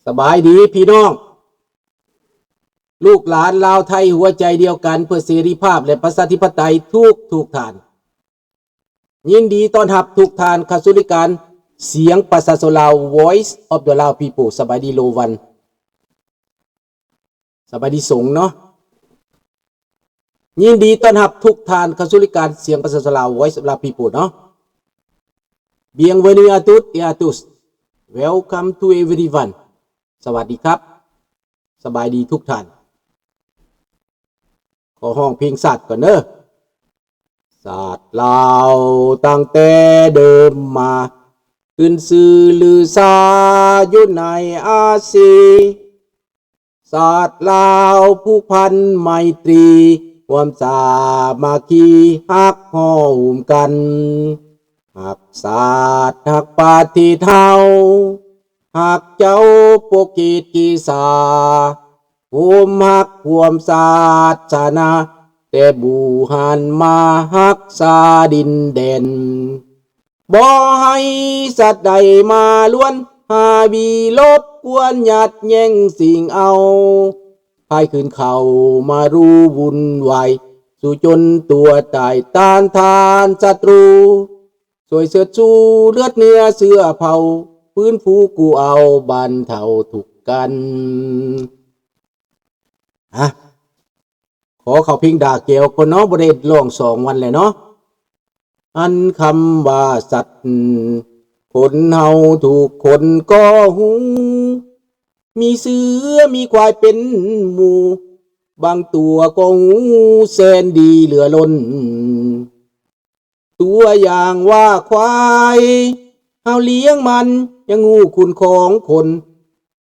สบายดีพี่น้องลูกหลานลาวไทยหัวใจเดียวกันเพื่อเสรีภาพและประชาธิปไตยทุกท่านยินดีต้อนรับทุกท่านเข้าสู่รายการเสียงประชาชนลาว Voice of the Lao People สบายดีโลวันสบายดีสงเนาะยินดีต้อนรับทุกท่านเข้าสู่รายการเสียงประชาชนลาว Voice of the Lao People เนาะ Bienvenue à toutes et à tous Welcome to everyone สวัสดีครับสบายดีทุกท่านขอห้องเพลงศาสตร์ก่อนเนอะศาสตร์ลาวตั้งแต่เดิมมาขึ้นสื่อลือซาอยู่ในอาซีศาสตร์ลาวผูกพันไมตรีความสามัคคีฮักห่อหุ้มกันหักศาสตร์หักปาฏิเท่าหักเจ้าปกกิจกีสาภูมิหักพวมศาสนาแต่บูหันมาหักษาดินแดนบ่ให้สัตว์ใดมาล้วนหาบีลบกวนหยัดแย่งสิ่งเอาพายคืนเขามารู้วุ่นวายสู่จนตัวตายต้านทานศัตรูสวยเสือจูเลือดเนื้อเสื้อเผาพื้นฟูกูเอาบันเทาทุกกันขอเขาพิงด่าเกี่ยวคนเนาะบริเวณล่อง2 วันเลยเนาะอันคำว่าสัตว์คนเฮาถูกคนก็หูมีเสือมีควายเป็นหมู่บางตัวก็หูแสนดีเหลือล้นตัวอย่างว่าควายเฮาเลี้ยงมันยังงูคุณของคน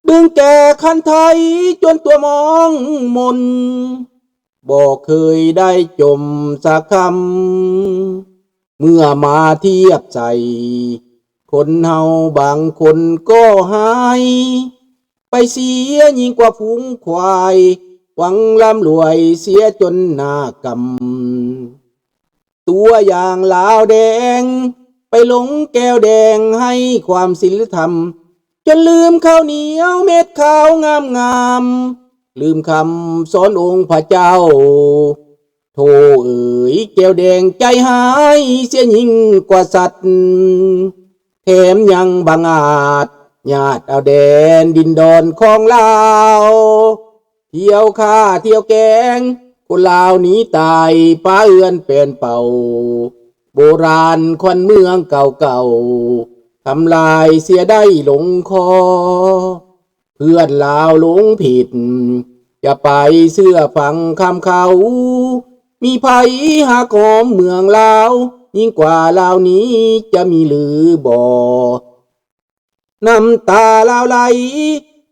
ดึงแก่คันไทยจนตัวมองมนบอกเคยได้จมสักคำเมื่อมาเทียบใจคนเฮาบางคนก็หายไปเสียยิ่งกว่าฝูงควายหวังร่ำรวยเสียจนหน้ากำตัวอย่างลาวแดงไปหลงแก้วแดงให้ความศีลธรรมจนลืมข้าวเหนียวเม็ดข้าวงามลืมคำสอนองค์พระเจ้าโธ่เอ๋ยแก้วแดงใจหายเสียยิ่งกว่าสัตว์แถมยังบังอาจญาติเอาแดนดินดอนของลาวเที่ยวฆ่าเที่ยวแกงคนลาวหนีตายป้าเอือนเป็นเป่าโบราณควันเมืองเก่าทำลายเสียได้หลงคอเพื่อนลาวหลงผิดอย่าไปเสื้อฟังคำเขามีภัยหาของเมืองลาวยิ่งกว่าลาวนี้จะมีหรือบ่น้ำตาลาวไหล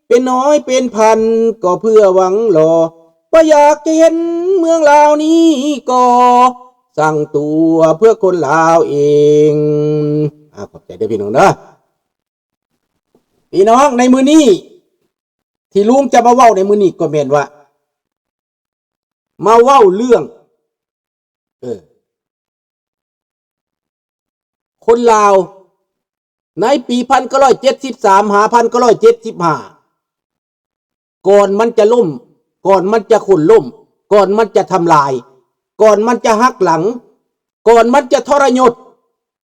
เป็นน้อยเป็นพันก็เพื่อหวังหล่อว่าอยากจะเห็นเมืองลาวนี้ก็สั่งตัวเพื่อคนลาวเองขอบใจด้วยพี่น้องนะพี่น้องในมือนี้ที่ลุงจะมาเว้าในมือนี้ก็แม่นว่ามาเว้าเรื่องคนลาวในปี1973 1975ก่อนมันจะล่มก่อนมันจะขุ่นล่มก่อนมันจะทำลายก่อนมันจะหักหลังก่อนมันจะทรยศ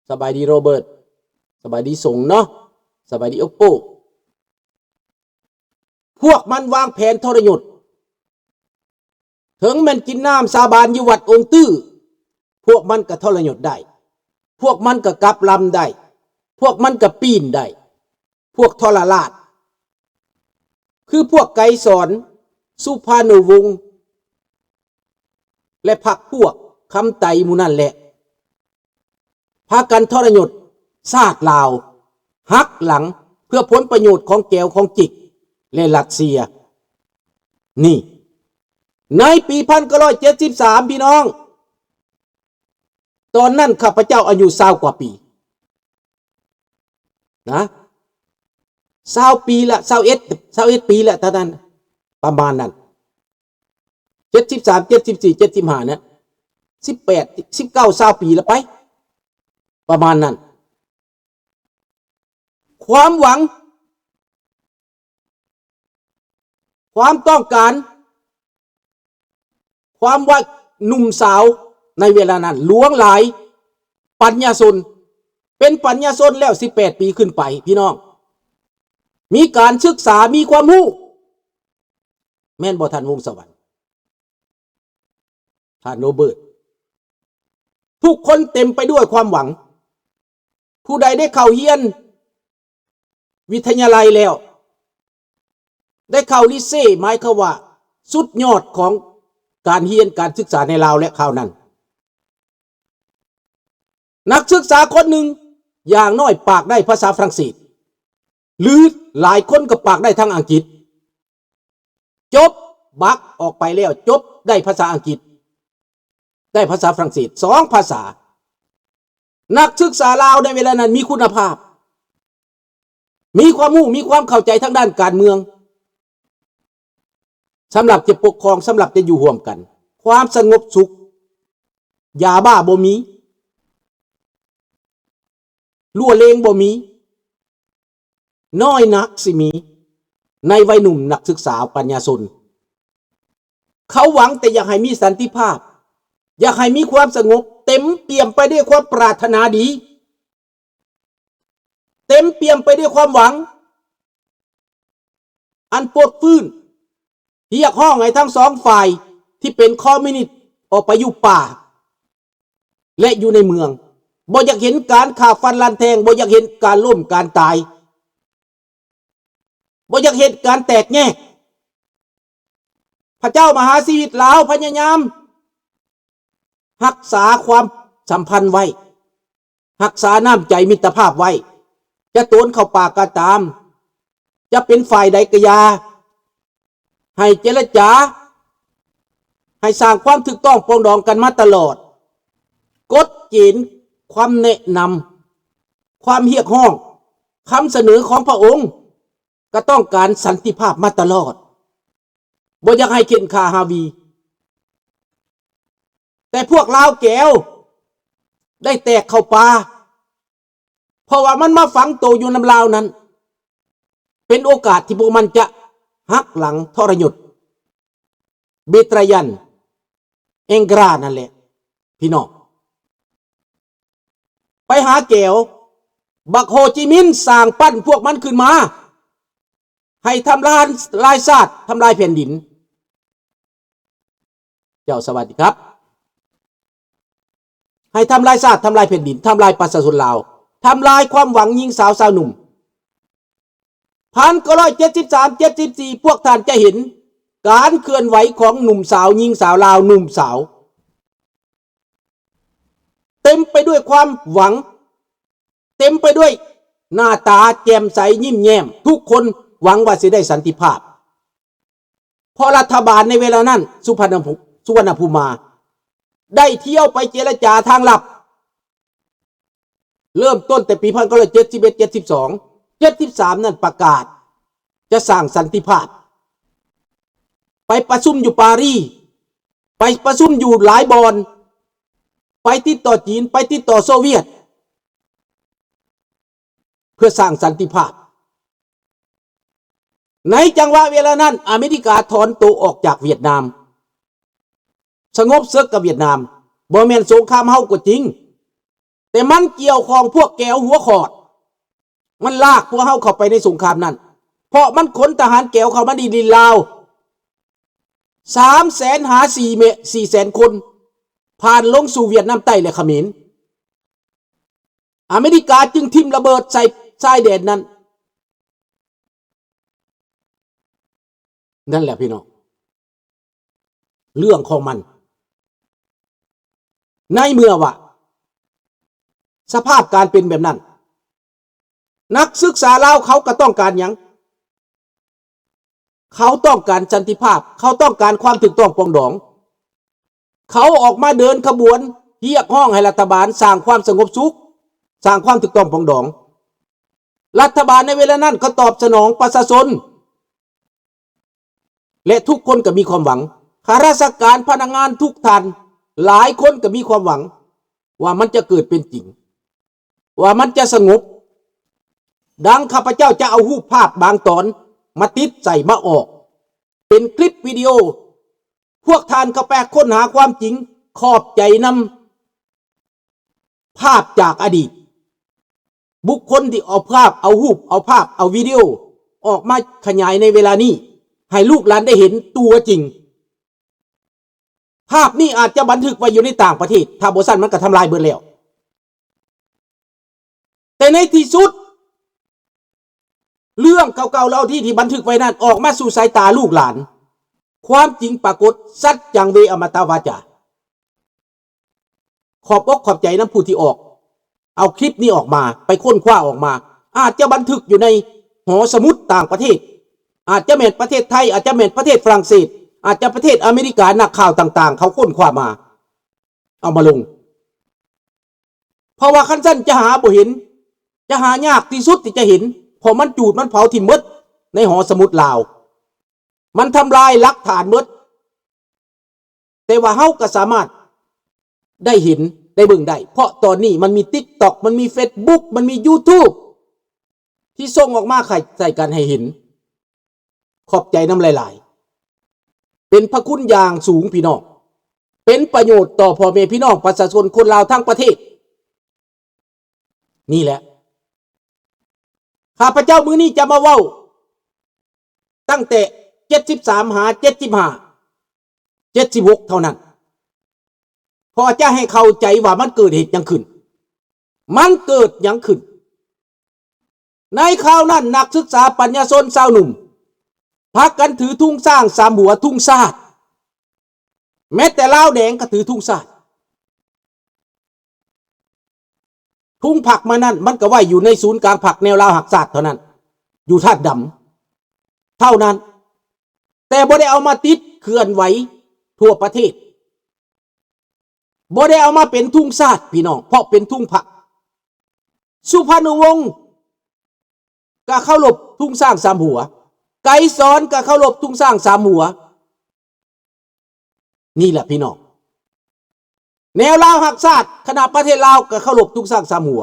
สบายดีโรเบิร์ตสบายดีสงเนาะสบายดีโอโปพวกมันวางแผนทรยศถึงมันกินน้ำสาบานอยู่วัดองค์ตื้อพวกมันก็ทรยศได้พวกมันก็กลับลำได้พวกมันก็ปีนได้พวกทรราชคือพวกไกรสอนสุภานุวงศ์และพรรคพวกคำไตหมู่นั่นแหละพากันทรยศชาติลาวหักหลังเพื่อผลประโยชน์ของแก้วของจิกและรัสเซียนี่ในปี1973พี่น้องตอนนั้นข้าพเจ้าอายุ20 กว่าปีนะ20 ปีละ21 ปีละเท่านั้นประมาณนั้น73 74 75นะ18 19 20 ปีละไปประมาณนั้นความหวัง ความต้องการความว่าหนุ่มสาวในเวลานั้นหลวงหลายปัญญาชนเป็นปัญญาชนแล้ว18 ปีขึ้นไปพี่น้องมีการศึกษามีความรู้แม่นบ่ท่านวงสวรรค์ท่านโรเบิร์ตทุกคนเต็มไปด้วยความหวังผู้ใดได้เข้าเรียนวิทยาลัยแล้วได้เข้าลิเซ่หมายความว่าสุดยอดของการเรียนการศึกษาในลาวและข่าวนั้นนักศึกษาคนหนึ่งอย่างน้อยปากได้ภาษาฝรั่งเศสหรือหลายคนก็ปากได้ทั้งอังกฤษจบบักออกไปแล้วจบได้ภาษาอังกฤษได้ภาษาฝรั่งเศส2 ภาษานักศึกษาลาวในเวลานั้นมีคุณภาพมีความรู้มีความเข้าใจทั้งด้านการเมืองสำหรับจะปกครองสำหรับจะอยู่ร่วมกันความสงบสุขยาบ้าบ่มีลั่วเลงบ่มีน้อยนักสิมีในวัยหนุ่มนักศึกษาปัญญาชนเขาหวังแต่อยากให้มีสันติภาพอยากให้มีความสงบเต็มเปี่ยมไปด้วยความปรารถนาดีเต็มเปี่ยมไปด้วยความหวังอันปวดฟื้นเรียกห้องให้ทั้งสองฝ่ายที่เป็นคอมมิวนิสต์ออกไปอยู่ป่าและอยู่ในเมืองบ่อยากเห็นการฆ่าฟันลันแทงบ่อยากเห็นการล้มการตายบ่อยากเห็นการแตกแยกพระเจ้ามหาชีวิตลาวพยายามรักษาความสัมพันธ์ไว้รักษาน้ำใจมิตรภาพไว้จะโตนเข้าป่าก็ตามจะเป็นฝ่ายใดก็อย่าให้เจรจาให้สร้างความถูกต้องปรองดองกันมาตลอดกฎเกณฑ์ความแนะนำความเรียกร้องคำเสนอของพระองค์ก็ต้องการสันติภาพมาตลอดบ่อยากให้เข็นขาฮาวีแต่พวกลาวแก้วได้แตกเข้าป่าเพราะว่ามันมาฝังตัวอยู่น้ำลาวนั้นเป็นโอกาสที่พวกมันจะหักหลังทรยศเบตรายันเองกรานั่นแหละพี่น้องไปหาแก้วบักโฮจิมินห์สร้างปั้นพวกมันขึ้นมาให้ทำลายชาติทำลายแผ่นดินเจ้าสวัสดีครับให้ทำลายชาติทำลายแผ่นดินทำลายประชาชนลาวทำลายความหวังยิงสาวหนุ่ม1973-74พวกท่านจะเห็นการเคลื่อนไหวของหนุ่มสาวยิงสาวลาวหนุ่มสาวเต็มไปด้วยความหวังเต็มไปด้วยหน้าตาแจ่มใสยิ้มแย้มทุกคนหวังว่าจะได้สันติภาพเพราะรัฐบาลในเวลานั้นสุวรรณภูมิได้เที่ยวไปเจรจาทางลับเริ่มต้นแต่ปี1971 72 73นั่นประกาศจะสร้างสันติภาพไปประชุมอยู่ปารีสไปประชุมอยู่หลายบอนไปติดต่อจีนไปติดต่อโซเวียตเพื่อสร้างสันติภาพในจังหวะเวลานั้นอเมริกาถอนตัวออกจากเวียดนามสงบศึกกับเวียดนามบ่แม่นสงครามเฮาก็จริงแต่มันเกี่ยวข้องพวกแก้วหัวขอดมันลากพวกเฮาเข้าไปในสงครามนั้นเพราะมันขนทหารแก้วเข้ามาดินลาว300,000หา400,000 คนผ่านลงสู่เวียดนามใต้และเขมรอเมริกาจึงทิ่มระเบิดใส่ชายแดนนั้นนั่นแหละพี่น้องเรื่องของมันในเมื่อว่าสภาพการเป็นแบบนั้นนักศึกษาลาวเขาก็ต้องการหยังเขาต้องการสันติภาพเขาต้องการความถูกต้องปรองดองเขาออกมาเดินขบวนเรียกร้องให้รัฐบาลสร้างความสงบสุขสร้างความถูกต้องปรองดองรัฐบาลในเวลานั้นก็ตอบสนองประชาชนและทุกคนก็มีความหวังข้าราชการพนักงานทุกท่านหลายคนก็มีความหวังว่ามันจะเกิดเป็นจริงว่ามันจะสงบดังข้าพเจ้าจะเอารูปภาพบางตอนมาติดใส่มาออกเป็ เป็นคลิปวิดีโอพวกท่านก็แปลค้นหาความจริงขอบใจนำภาพจากอดีตบุคคลที่เอาภาพเอารูปเอาภาพเอาวิดีโอออกมาขยายในเวลานี้ให้ลูกหลานได้เห็นตัวจริงภาพนี้อาจจะบันทึกไว้อยู่ในต่างประเทศถ้าบ่ซั่นมันก็ทำลายเบิดแล้วแต่ในที่สุดเรื่องเก่าๆเราที่บันทึกไว้นั้นออกมาสู่สายตาลูกหลานความจริงปรากฏสัจจังเวอมตะวาจาขอบอกขอบใจน้ำผู้ที่ออกเอาคลิปนี้ออกมาไปค้นคว้าออกมาอาจจะบันทึกอยู่ในหอสมุดต่างประเทศอาจจะแม่นประเทศไทยอาจจะแม่นประเทศฝรั่งเศสอาจจะประเทศอเมริกานักข่าวต่างๆเขาค้นคว้ามาเอามาลงเพราะว่าคันสั้นจะหาบ่เห็นจะหายากที่สุดที่จะเห็นพอมันจูดมันเผาทิ่มหมดในหอสมุดลาวมันทำลายหลักฐานหมดแต่ว่าเฮาก็สามารถได้เห็นได้เบิ่งได้เพราะตอนนี้มันมี TikTok มันมี Facebook มันมี YouTube ที่ส่งออกมาใส่กันให้เห็นขอบใจน้ำหลายๆเป็นพระคุณอย่างสูงพี่น้องเป็นประโยชน์ต่อพ่อแม่พี่น้องประชาชนคนลาวทั้งประเทศนี่แหละข้าพเจ้ามื้อนี้จะมาเว้าตั้งแต่73หา75 76เท่านั้นพอจะให้เข้าใจว่ามันเกิดเหตุยังขึ้นมันเกิดยังขึ้นในคราวนั้นนักศึกษาปัญญาชนชาวหนุ่มพักกันถือทุ่งสร้างสามหัวทุ่งซาดแม้แต่ลาวแดงก็ถือทุ่งซาดทุ่งผักมานั่นมันก็ไว้อยู่ในศูนย์กลางผักแนวลาวหักศาสตร์เท่านั้นอยู่ธาตุดำเท่านั้นแต่บ่ได้เอามาติดเคลื่อนไหวทั่วประเทศบ่ได้เอามาเป็นทุ่งซาดพี่น้องเพราะเป็นทุ่งผักสุพรรณวงศ์ก็เข้าหลบทุ่งสร้างสามหัวไกรสอนก็เข้าหลบทุ่งสร้างสามหัวนี่แหละพี่น้องแนวลาวหักศาสตร์ขณะประเทศลาวก็เข้าหลบทุ่งสร้างสามหัว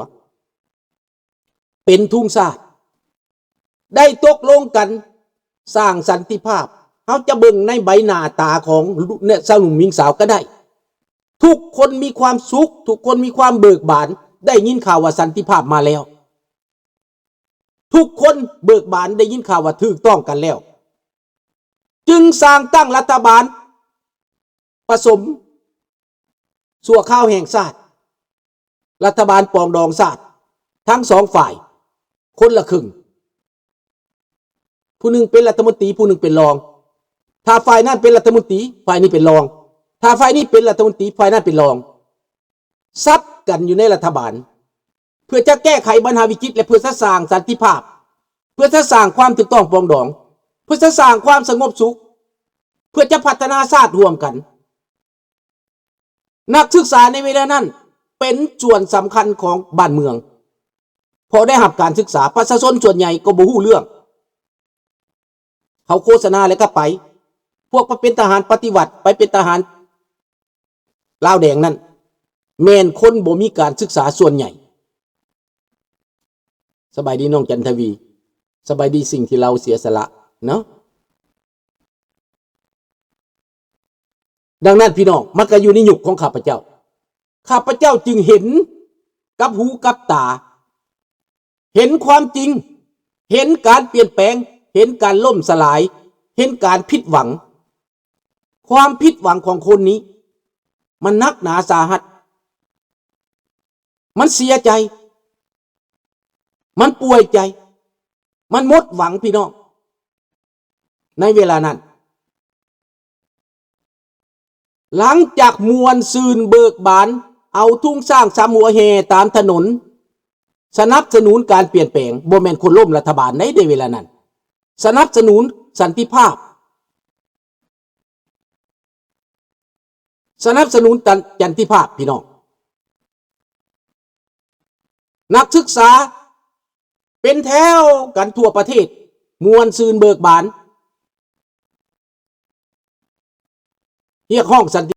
เป็นทุ่งซาดได้ตกลงกันสร้างสันติภาพเขาจะเบิ่งในใบหน้าตาของเนี่ยสาวหนุ่มหญิงสาวก็ได้ทุกคนมีความสุขทุกคนมีความเบิกบานได้ยินข่าวว่าสันติภาพมาแล้วทุกคนเบิกบานได้ยินข่าวว่าถูกต้องกันแล้วจึงสร้างตั้งรัฐบาลผสมสั่วข้าวแห่งชาติรัฐบาลปองดองชาติทั้งสองฝ่ายคนละครึ่งผู้หนึ่งเป็นรัฐมนตรีผู้หนึ่งเป็นรองถ้าฝ่ายนั้นเป็นรัฐมนตรีฝ่ายนี้เป็นรองถ้าฝ่ายนี้เป็นรัฐมนตรีฝ่ายนั้นเป็นรองซับกันอยู่ในรัฐบาลเพื่อจะแก้ไขปัญหาวิกฤตและเพื่อสร้างสันติภาพเพื่อจะสร้างความถูกต้องปรองดองเพื่อจะสร้างความสงบสุขเพื่อจะพัฒนาชาติร่วมกันนักศึกษาในเวลานั้นเป็นส่วนสำคัญของบ้านเมืองพอได้รับการศึกษาประชาชนส่วนใหญ่ก็บ่ฮู้เรื่องเขาโฆษณาแล้วก็ไปพวกเป็นทหารปฏิวัติไปเป็นทหารลาวแดงนั่นแม่นคนบ่มีการศึกษาส่วนใหญ่สบายดีน้องจันทวีสบายดีสิ่งที่เราเสียสละเนาะดังนั้นพี่น้องมันก็อยู่ในยุคของข้าพเจ้าจึงเห็นกับหูกับตาเห็นความจริงเห็นการเปลี่ยนแปลงเห็นการล่มสลายเห็นการผิดหวังความผิดหวังของคนนี้มันนักหนาสาหัสมันเสียใจมันป่วยใจมันหมดหวังพี่น้องในเวลานั้นหลังจากมวลซืนเบิกบานเอาทุ่งสร้างสามหัวแห่ตามถนนสนับสนุนการเปลี่ยนแปลงบ่แม่นคนล้มรัฐบาลในเวลานั้นสนับสนุนสันติภาพสนับสนุนสันติภาพพี่น้องนักศึกษาเป็นแถวกันทั่วประเทศมวลซืนเบิกบานเรียกห้องสันติ